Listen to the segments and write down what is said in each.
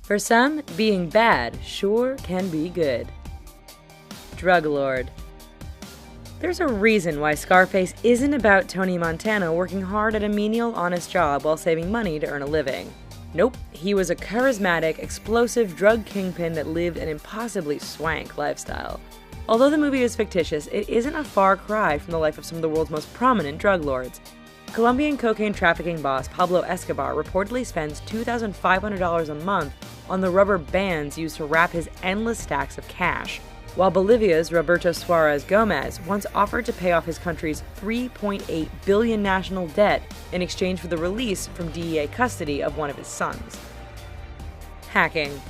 For some, being bad sure can be good. Drug lord. There's a reason why Scarface isn't about Tony Montana working hard at a menial, honest job while saving money to earn a living. Nope, he was a charismatic, explosive drug kingpin that lived an impossibly swank lifestyle. Although the movie is fictitious, it isn't a far cry from the life of some of the world's most prominent drug lords. Colombian cocaine trafficking boss Pablo Escobar reportedly spends $2,500 a month on the rubber bands used to wrap his endless stacks of cash, while Bolivia's Roberto Suarez Gomez once offered to pay off his country's $3.8 billion national debt in exchange for the release from DEA custody of one of his sons. Hacking.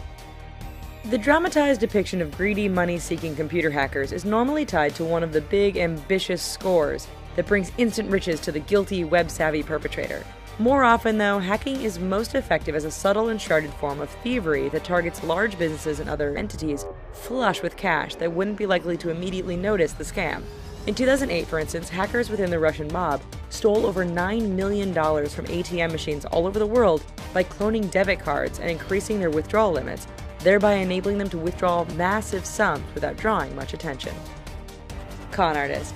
The dramatized depiction of greedy, money-seeking computer hackers is normally tied to one of the big, ambitious scores that brings instant riches to the guilty, web-savvy perpetrator. More often, though, hacking is most effective as a subtle and sharded form of thievery that targets large businesses and other entities flush with cash that wouldn't be likely to immediately notice the scam. In 2008, for instance, hackers within the Russian mob stole over $9 million from ATM machines all over the world by cloning debit cards and increasing their withdrawal limits, thereby enabling them to withdraw massive sums without drawing much attention. Con artist.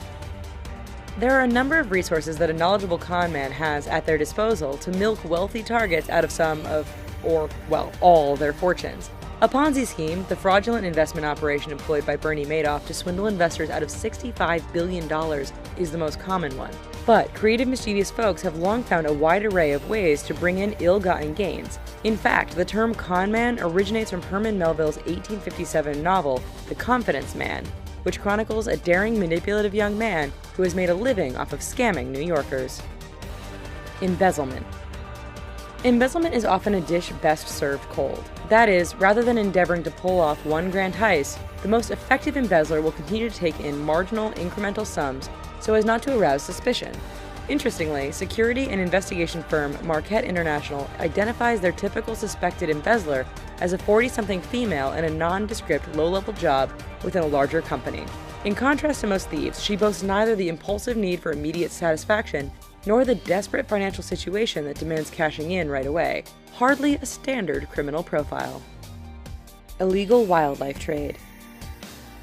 There are a number of resources that a knowledgeable con man has at their disposal to milk wealthy targets out of some of, or, well, all their fortunes. A Ponzi scheme, the fraudulent investment operation employed by Bernie Madoff to swindle investors out of $65 billion, is the most common one. But creative, mischievous folks have long found a wide array of ways to bring in ill-gotten gains. In fact, the term con man originates from Herman Melville's 1857 novel, The Confidence Man, which chronicles a daring, manipulative young man who has made a living off of scamming New Yorkers. Embezzlement. Embezzlement is often a dish best served cold. That is, rather than endeavoring to pull off one grand heist, the most effective embezzler will continue to take in marginal, incremental sums so as not to arouse suspicion. Interestingly, security and investigation firm Marquette International identifies their typical suspected embezzler as a 40-something female in a nondescript, low-level job within a larger company. In contrast to most thieves, she boasts neither the impulsive need for immediate satisfaction nor the desperate financial situation that demands cashing in right away. Hardly a standard criminal profile. Illegal wildlife trade.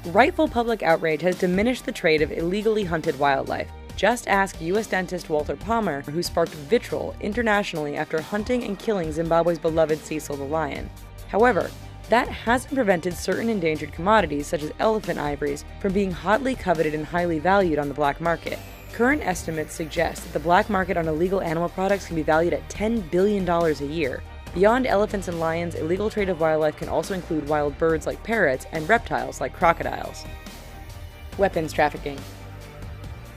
Rightful public outrage has diminished the trade of illegally hunted wildlife. Just ask U.S. dentist Walter Palmer, who sparked vitriol internationally after hunting and killing Zimbabwe's beloved Cecil the lion. However, that hasn't prevented certain endangered commodities, such as elephant ivories, from being hotly coveted and highly valued on the black market. Current estimates suggest that the black market on illegal animal products can be valued at $10 billion a year. Beyond elephants and lions, illegal trade of wildlife can also include wild birds like parrots and reptiles like crocodiles. Weapons trafficking.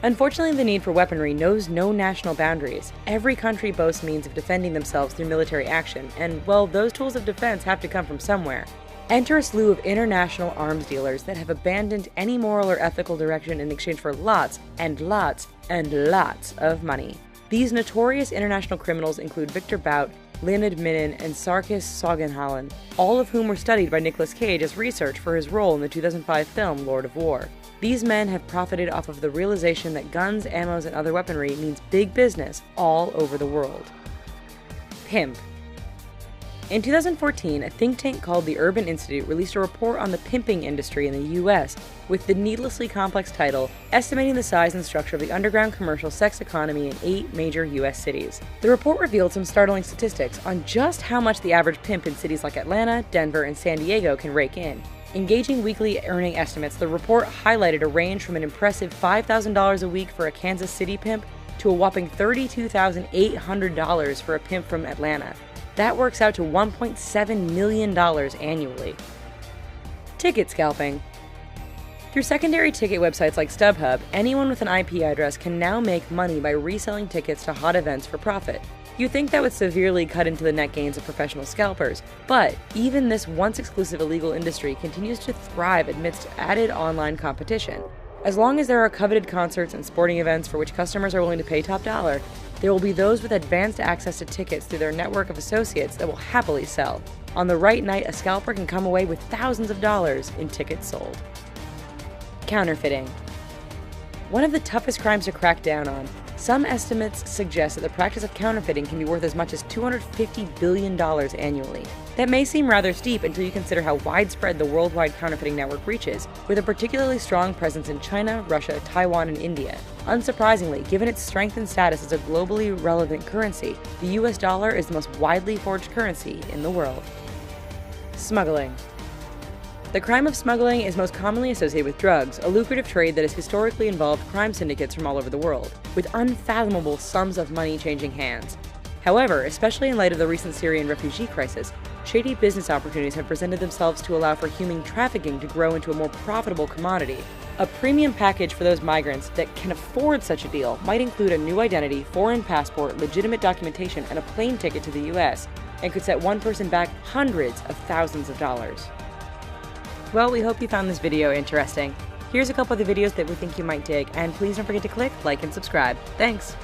Unfortunately, the need for weaponry knows no national boundaries. Every country boasts means of defending themselves through military action, and, well, those tools of defense have to come from somewhere. Enter a slew of international arms dealers that have abandoned any moral or ethical direction in exchange for lots and lots and lots of money. These notorious international criminals include Victor Bout, Leonid Minin, and Sarkis Saugenhallen, all of whom were studied by Nicolas Cage as research for his role in the 2005 film Lord of War. These men have profited off of the realization that guns, ammos, and other weaponry means big business all over the world. Pimp. In 2014, a think tank called the Urban Institute released a report on the pimping industry in the US with the needlessly complex title, Estimating the Size and Structure of the Underground Commercial Sex Economy in 8 Major US Cities. The report revealed some startling statistics on just how much the average pimp in cities like Atlanta, Denver, and San Diego can rake in. Engaging weekly earning estimates, the report highlighted a range from an impressive $5,000 a week for a Kansas City pimp to a whopping $32,800 for a pimp from Atlanta. That works out to $1.7 million annually. Ticket scalping. Through secondary ticket websites like StubHub, anyone with an IP address can now make money by reselling tickets to hot events for profit. You'd think that would severely cut into the net gains of professional scalpers, but even this once exclusive illegal industry continues to thrive amidst added online competition. As long as there are coveted concerts and sporting events for which customers are willing to pay top dollar, there will be those with advanced access to tickets through their network of associates that will happily sell. On the right night, a scalper can come away with thousands of dollars in tickets sold. Counterfeiting. One of the toughest crimes to crack down on, Some estimates suggest that the practice of counterfeiting can be worth as much as $250 billion annually. That may seem rather steep until you consider how widespread the worldwide counterfeiting network reaches, with a particularly strong presence in China, Russia, Taiwan, and India. Unsurprisingly, given its strength and status as a globally relevant currency, the US dollar is the most widely forged currency in the world. Smuggling. The crime of smuggling is most commonly associated with drugs, a lucrative trade that has historically involved crime syndicates from all over the world, with unfathomable sums of money changing hands. However, especially in light of the recent Syrian refugee crisis, shady business opportunities have presented themselves to allow for human trafficking to grow into a more profitable commodity. A premium package for those migrants that can afford such a deal might include a new identity, foreign passport, legitimate documentation, and a plane ticket to the US, and could set one person back hundreds of thousands of dollars. Well, we hope you found this video interesting. Here's a couple of the videos that we think you might dig, and please don't forget to click like and subscribe. Thanks!